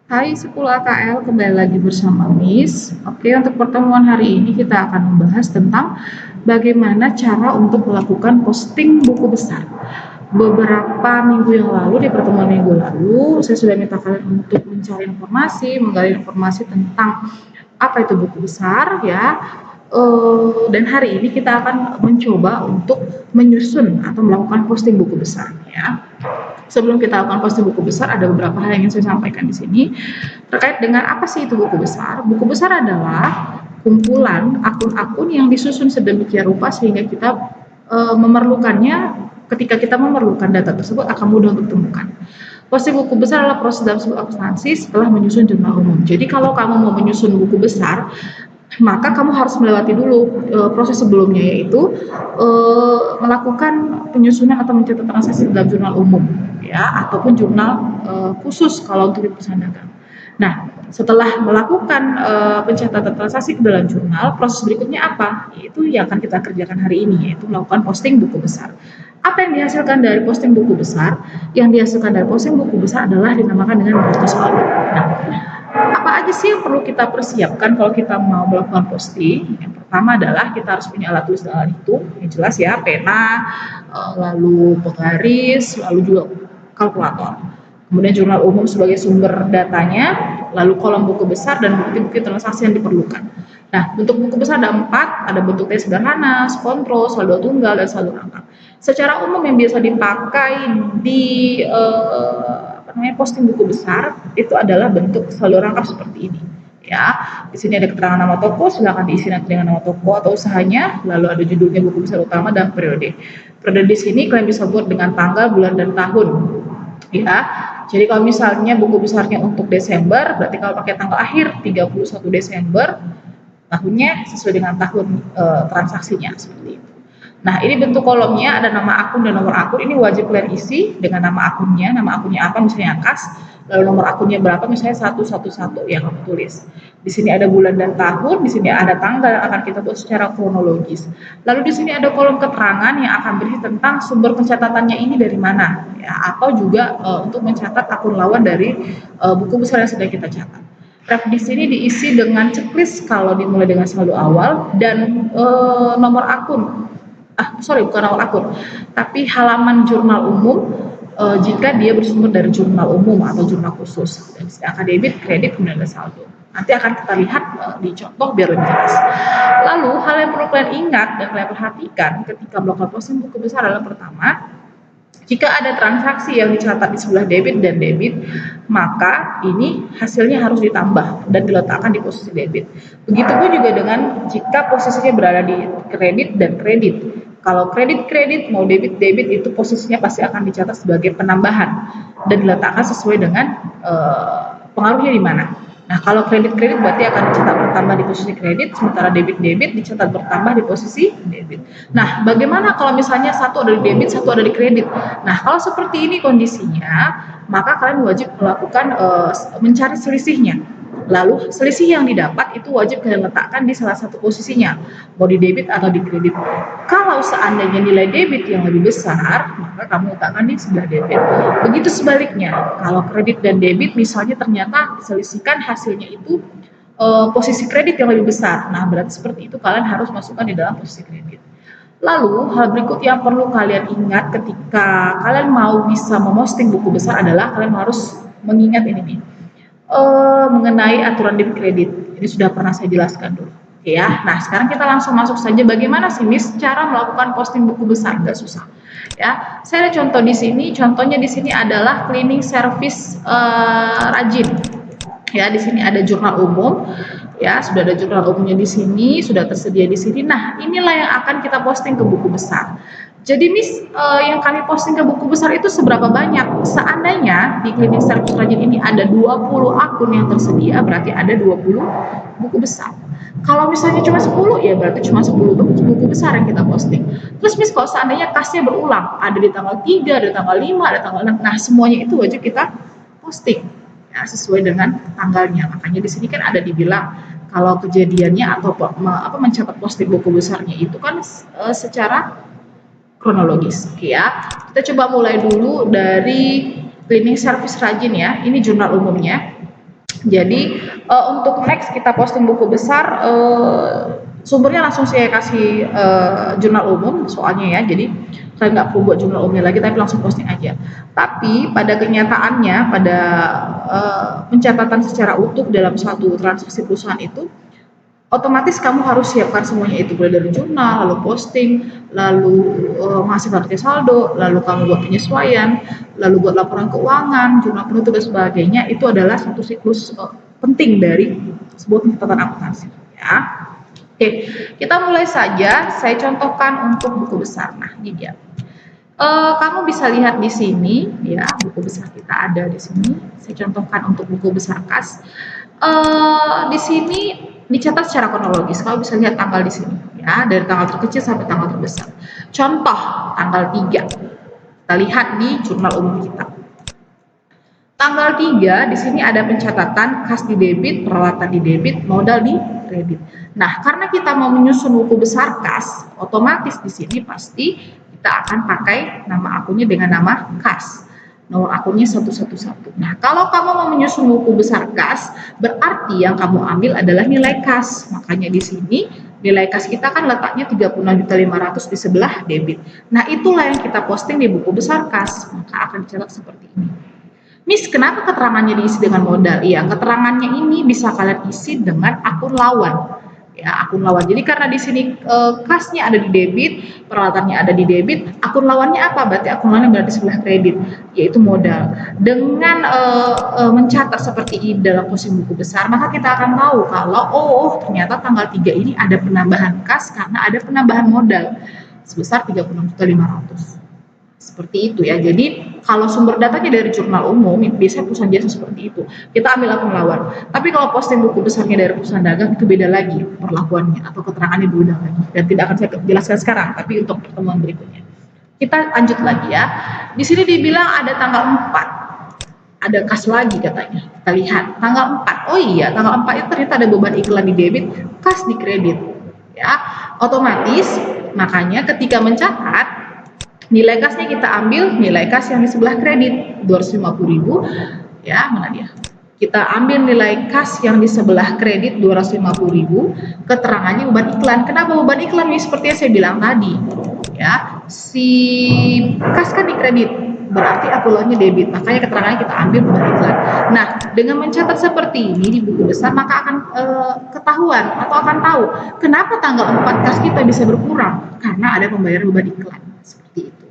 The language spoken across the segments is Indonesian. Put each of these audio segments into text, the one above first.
Hai 10 AKL, kembali lagi bersama Miss. Oke, untuk pertemuan hari ini kita akan membahas tentang bagaimana cara untuk melakukan posting buku besar. Beberapa minggu yang lalu, di pertemuan minggu lalu, saya sudah minta kalian untuk mencari informasi, menggali informasi tentang apa itu buku besar, ya. Dan hari ini kita akan mencoba untuk menyusun atau melakukan posting buku besar, ya. Sebelum kita lakukan posting buku besar, ada beberapa hal yang ingin saya sampaikan di sini terkait dengan apa sih itu buku besar. Buku besar adalah kumpulan akun-akun yang disusun sedemikian rupa sehingga kita memerlukannya, ketika kita memerlukan data tersebut akan mudah untuk ditemukan. Posting buku besar adalah proses dalam sebuah substansi setelah menyusun jurnal umum. Jadi kalau kamu mau menyusun buku besar, maka kamu harus melewati dulu proses sebelumnya, yaitu melakukan penyusunan atau mencatat transaksi dalam jurnal umum, ya, ataupun jurnal khusus kalau untuk di perusahaan dagang. Nah, setelah melakukan pencatatan transaksi ke dalam jurnal, proses berikutnya apa? Itu yang akan kita kerjakan hari ini, yaitu melakukan posting buku besar. Apa yang dihasilkan dari posting buku besar? Yang dihasilkan dari posting buku besar adalah dinamakan dengan mercusual. Nah, apa aja sih yang perlu kita persiapkan kalau kita mau melakukan posting? Yang pertama adalah kita harus punya alat tulis dan alat hitung, yang jelas ya, pena, lalu penggaris, lalu juga kalkulator. Kemudian jurnal umum sebagai sumber datanya, lalu kolom buku besar dan bukti-bukti transaksi yang diperlukan. Nah, bentuk buku besar ada 4, ada bentuknya sederhana, kontrol, saldo tunggal, dan saldo rangkap. Secara umum yang biasa dipakai di posting buku besar itu adalah bentuk saldo rangkap seperti ini, ya. Di sini ada keterangan nama toko, silakan diisi nanti dengan nama toko atau usahanya, lalu ada judulnya buku besar utama dan periode. Periode di sini kalian bisa buat dengan tanggal, bulan, dan tahun, ya. Jadi kalau misalnya buku besarnya untuk Desember, berarti kalau pakai tanggal akhir 31 Desember, tahunnya sesuai dengan tahun transaksinya, seperti itu. Nah, ini bentuk kolomnya ada nama akun dan nomor akun. Ini wajib kalian isi dengan nama akunnya apa, misalnya Kas, lalu nomor akunnya berapa, misalnya 111 yang kamu tulis. Di sini ada bulan dan tahun, di sini ada tanggal yang akan kita buat secara kronologis. Lalu di sini ada kolom keterangan yang akan berisi tentang sumber pencatatannya ini dari mana, ya, atau juga untuk mencatat akun lawan dari buku besar yang sedang kita catat. Ref di sini diisi dengan checklist kalau dimulai dengan saldo awal dan nomor akun. Bukan nomor akun, tapi halaman jurnal umum jika dia bersumber dari jurnal umum atau jurnal khusus. Dan angka debit, kredit, kemudian ada saldo. Nanti akan kita lihat di contoh biar lebih jelas. Lalu hal yang perlu kalian ingat dan kalian perhatikan ketika melakukan posting buku besar adalah pertama, jika ada transaksi yang dicatat di sebelah debit dan debit, maka ini hasilnya harus ditambah dan diletakkan di posisi debit. Begitupun juga dengan jika posisinya berada di kredit dan kredit. Kalau kredit mau debit itu posisinya pasti akan dicatat sebagai penambahan dan diletakkan sesuai dengan pengaruhnya di mana. Nah, kalau kredit berarti akan dicatat bertambah di posisi kredit, sementara debit dicatat bertambah di posisi debit. Nah, bagaimana kalau misalnya satu ada di debit, satu ada di kredit? Nah, kalau seperti ini kondisinya, maka kalian wajib melakukan mencari selisihnya. Lalu selisih yang didapat itu wajib kalian letakkan di salah satu posisinya, mau di debit atau di kredit. Kalau seandainya nilai debit yang lebih besar, maka kamu letakkan di sebelah debit. Begitu sebaliknya, kalau kredit dan debit misalnya ternyata diselisihkan hasilnya itu posisi kredit yang lebih besar. Nah, berarti seperti itu kalian harus masukkan di dalam posisi kredit. Lalu, hal berikut yang perlu kalian ingat ketika kalian mau bisa memosting buku besar adalah kalian harus mengingat ini nih. Mengenai aturan debit kredit. Ini sudah pernah saya jelaskan dulu. Oke ya. Nah, sekarang kita langsung masuk saja bagaimana sih Miss cara melakukan posting buku besar, nggak susah. Ya, saya ada contoh di sini. Contohnya di sini adalah cleaning service rajin. Ya, di sini ada jurnal umum. Ya, sudah ada jurnal umumnya di sini, sudah tersedia di sini. Nah, inilah yang akan kita posting ke buku besar. Jadi Miss, yang kami posting ke buku besar itu seberapa banyak? Seandainya di cleaning service rajin ini ada 20 akun yang tersedia, berarti ada 20 buku besar. Kalau misalnya cuma 10, ya berarti cuma 10 buku besar yang kita posting. Terus Miss, kalau seandainya kasnya berulang, ada di tanggal 3, ada tanggal 5, ada tanggal 6, nah semuanya itu wajib kita posting. Ya, sesuai dengan tanggalnya. Makanya di sini kan ada dibilang kalau kejadiannya atau mencatat posting buku besarnya itu kan secara kronologis. Oke ya. Kita coba mulai dulu dari cleaning service rajin ya. Ini jurnal umumnya. Jadi untuk next kita posting buku besar, sumbernya langsung saya kasih jurnal umum soalnya ya. Jadi saya nggak perlu buat jurnal umumnya lagi, tapi langsung posting aja. Tapi pada kenyataannya, pada pencatatan secara utuh dalam satu transaksi perusahaan itu, otomatis kamu harus siapkan semuanya itu, mulai dari jurnal, lalu posting, lalu menghasilkan neraca saldo, lalu kamu buat penyesuaian, lalu buat laporan keuangan, jurnal penutup dan sebagainya. Itu adalah satu siklus penting dari sebuah pencatatan akuntansi. Ya, oke, kita mulai saja. Saya contohkan untuk buku besar. Nah, ini dia. Kamu bisa lihat di sini, ya, buku besar kita ada di sini. Saya contohkan untuk buku besar kas. Di sini dicatat secara kronologis. Kamu bisa lihat tanggal di sini, ya, dari tanggal terkecil sampai tanggal terbesar. Contoh tanggal 3. Kita lihat di jurnal umum kita. Tanggal 3 di sini ada pencatatan kas di debit, peralatan di debit, modal di kredit. Nah, karena kita mau menyusun buku besar kas, otomatis di sini pasti kita akan pakai nama akunnya dengan nama kas. Nomor akunnya 111. Nah, kalau kamu mau menyusun buku besar kas, berarti yang kamu ambil adalah nilai kas. Makanya di sini nilai kas kita kan letaknya 36.500 di sebelah debit. Nah, itulah yang kita posting di buku besar kas. Maka akan dicatat seperti ini. Miss, kenapa keterangannya diisi dengan modal? Iya, keterangannya ini bisa kalian isi dengan akun lawan. Ya, akun lawan. Jadi karena di sini kasnya ada di debit, peralatannya ada di debit, akun lawannya apa? Berarti akun lawannya berada di sebelah kredit, yaitu modal. Dengan mencatat seperti ini dalam posisi buku besar, maka kita akan tahu kalau ternyata tanggal 3 ini ada penambahan kas karena ada penambahan modal sebesar 36.500. Seperti itu ya. Jadi kalau sumber datanya dari jurnal umum, biasanya perusahaan jasa seperti itu. Kita ambil akun lawan. Tapi kalau posting buku besarnya dari perusahaan dagang itu beda lagi perlakuannya atau keterangannya beda lagi. Dan tidak akan saya jelaskan sekarang, tapi untuk pertemuan berikutnya. Kita lanjut lagi ya. Di sini dibilang ada tanggal 4. Ada kas lagi katanya. Kita lihat tanggal 4. Oh iya, tanggal 4 itu ternyata ada beban iklan di debit, kas di kredit. Ya, otomatis makanya ketika mencatat nilai kasnya kita ambil nilai kas yang di sebelah kredit 250.000, ya, mana dia? Kita ambil nilai kas yang di sebelah kredit 250.000, keterangannya beban iklan. Kenapa beban iklan? Ini seperti yang saya bilang tadi, ya, si kas kan di kredit, berarti akulanya debit, makanya keterangannya kita ambil beban iklan. Nah, dengan mencatat seperti ini di buku besar, maka akan ketahuan atau akan tahu kenapa tanggal 4 kas kita bisa berkurang, karena ada pembayaran beban iklan. Seperti itu.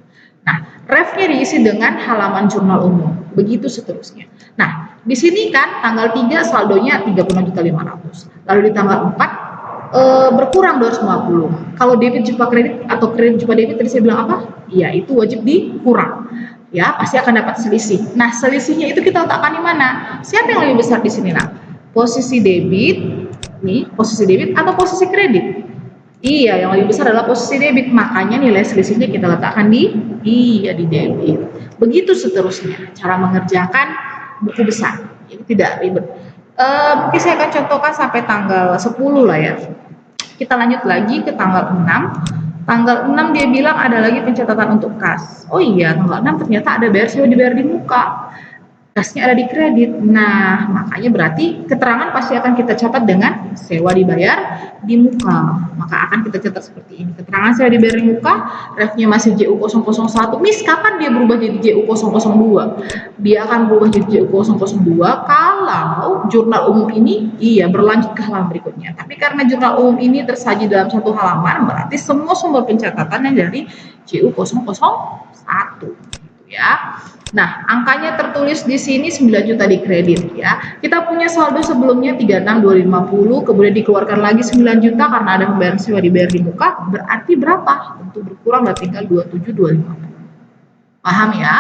Nah, refnya diisi dengan halaman jurnal umum. Begitu seterusnya. Nah, di sini kan tanggal 3 saldonya 36.500. Lalu di tanggal 4 berkurang 250. Kalau debit jumpa kredit atau kredit jumpa debit tadi saya bilang apa? Iya, itu wajib dikurang. Ya, pasti akan dapat selisih. Nah, selisihnya itu kita letakkan di mana? Siapa yang lebih besar di sini, nah? Posisi debit, nih, posisi debit atau posisi kredit? Iya, yang lebih besar adalah posisi debit, makanya nilai selisihnya kita letakkan di debit. Begitu seterusnya cara mengerjakan buku besar. Ini tidak ribet. Mungkin saya akan contohkan sampai tanggal 10 lah ya. Kita lanjut lagi ke tanggal 6. Tanggal 6 dia bilang ada lagi pencatatan untuk kas. Oh iya, tanggal 6 ternyata ada bayar sewa dibayar di muka. Kasnya ada di kredit. Nah, makanya berarti keterangan pasti akan kita catat dengan sewa dibayar di muka. Maka akan kita catat seperti ini. Keterangan sewa dibayar di muka, refnya masih JU001. Miss, kapan dia berubah jadi JU002? Dia akan berubah jadi JU002 kalau jurnal umum ini berlanjut ke halaman berikutnya. Tapi karena jurnal umum ini tersaji dalam satu halaman, berarti semua sumber pencatatannya dari JU001. Ya. Nah, angkanya tertulis di sini 9 juta di kredit ya. Kita punya saldo sebelumnya 36.250, kemudian dikeluarkan lagi 9 juta karena ada pembayaran sewa dibayar di muka, berarti berapa? Tentu berkurang dan tinggal 27.250. Paham ya?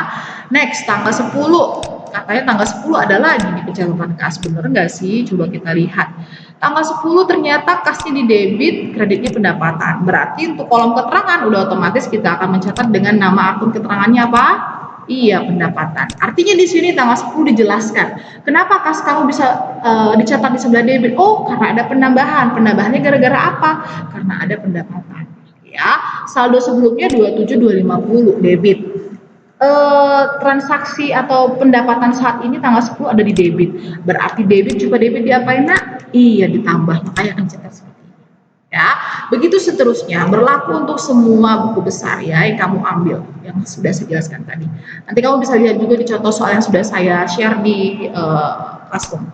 Next, tanggal 10. Katanya tanggal 10 ada lagi di pencatatan kas. Bener nggak sih? Coba kita lihat. Tanggal 10 ternyata kasnya di debit, kreditnya pendapatan. Berarti untuk kolom keterangan udah otomatis kita akan mencatat dengan nama akun keterangannya apa? Iya, pendapatan. Artinya di sini tanggal 10 dijelaskan. Kenapa kas kamu bisa dicatat di sebelah debit? Oh, karena ada penambahan. Penambahannya gara-gara apa? Karena ada pendapatan. Ya, saldo sebelumnya 27.250 debit. transaksi atau pendapatan saat ini tanggal 10 ada di debit. Berarti debit coba debit diapain nak? Iya ditambah, makanya akan cetak seperti ini. Ya, begitu seterusnya berlaku untuk semua buku besar ya yang kamu ambil yang sudah saya jelaskan tadi. Nanti kamu bisa lihat juga di contoh soal yang sudah saya share di Classroom.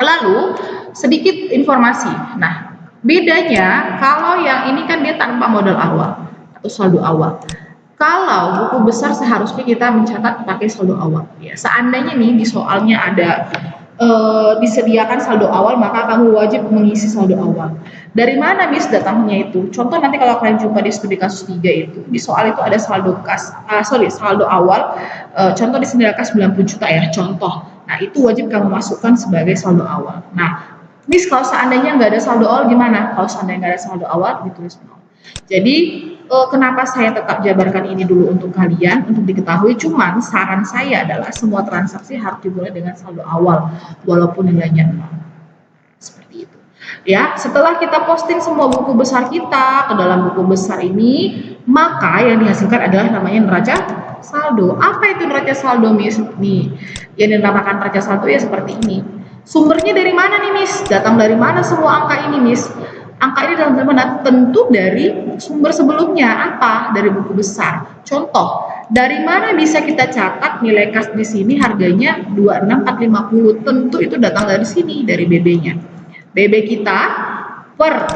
Lalu sedikit informasi. Nah, bedanya kalau yang ini kan dia tanpa modal awal atau saldo awal. Kalau buku besar seharusnya kita mencatat pakai saldo awal. Ya, seandainya nih di soalnya ada disediakan saldo awal, maka kamu wajib mengisi saldo awal. Dari mana Miss datangnya itu? Contoh nanti kalau kalian jumpa di studi kasus 3 itu, di soal itu ada saldo awal, contoh disediakan 90 juta ya, contoh. Nah, itu wajib kamu masukkan sebagai saldo awal. Nah, Miss kalau seandainya nggak ada saldo awal gimana? Kalau seandainya nggak ada saldo awal, ditulis nol. Jadi kenapa saya tetap jabarkan ini dulu untuk kalian untuk diketahui, cuman saran saya adalah semua transaksi harus dimulai dengan saldo awal walaupun nilainya nol. Seperti itu. Ya, setelah kita posting semua buku besar kita ke dalam buku besar ini, maka yang dihasilkan adalah namanya neraca saldo. Apa itu neraca saldo, Miss? Nih, yang dinamakan neraca saldo ya seperti ini. Sumbernya dari mana nih, Miss? Datang dari mana semua angka ini, Miss? Angka ini dalam mana? Tentu dari sumber sebelumnya. Apa? Dari buku besar. Contoh, dari mana bisa kita catat nilai kas di sini harganya 26450? Tentu itu datang dari sini, dari BB-nya. BB kita per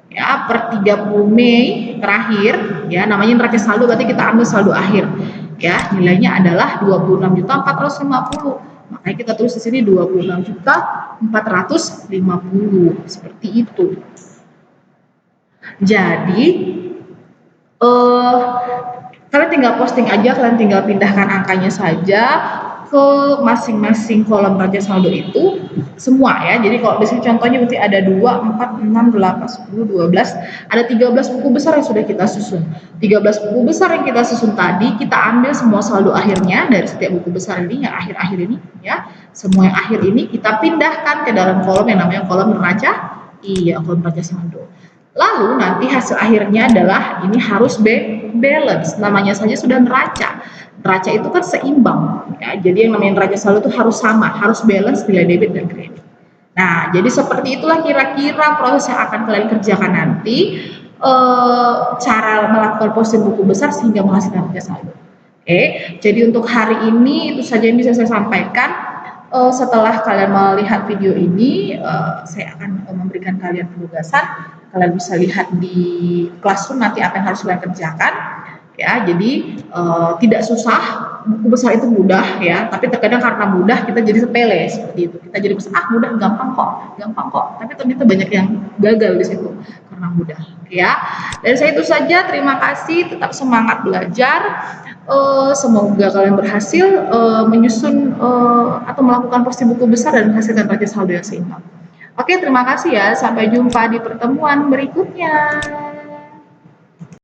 30 Mei terakhir ya, namanya neraca saldo, berarti kita ambil saldo akhir ya, nilainya adalah 26.450. Makanya kita tulis di sini 26.450 seperti itu. Jadi kalian tinggal posting aja, kalian tinggal pindahkan angkanya saja ke masing-masing kolom neraca saldo itu semua ya. Jadi kalau di sini contohnya berarti ada 2, 4, 6, 8, 10, 12, ada 13 buku besar yang sudah kita susun. 13 buku besar yang kita susun tadi, kita ambil semua saldo akhirnya dari setiap buku besar ini, yang akhir-akhir ini ya. Semua yang akhir ini kita pindahkan ke dalam kolom yang namanya kolom neraca, kolom neraca saldo. Lalu nanti hasil akhirnya adalah ini harus balance, namanya saja sudah neraca. Neraca itu kan seimbang ya, jadi yang namanya neraca saldo itu harus sama, harus balance nilai debit dan kredit. Nah, jadi seperti itulah kira-kira proses yang akan kalian kerjakan nanti, cara melakukan posting buku besar sehingga menghasilkan neraca saldo. Oke, jadi untuk hari ini itu saja yang bisa saya sampaikan. Setelah kalian melihat video ini, saya akan memberikan kalian penugasan. Kalian bisa lihat di Classroom nanti apa yang harus kalian kerjakan. Ya, jadi tidak susah, buku besar itu mudah ya, tapi terkadang karena mudah kita jadi sepele seperti itu. Kita jadi mudah, gampang kok. Tapi ternyata banyak yang gagal di situ karena mudah. Ya, dari saya itu saja. Terima kasih, tetap semangat belajar. Semoga kalian berhasil menyusun atau melakukan posting buku besar dan menghasilkan neraca saldo yang seimbang. Oke, terima kasih ya. Sampai jumpa di pertemuan berikutnya.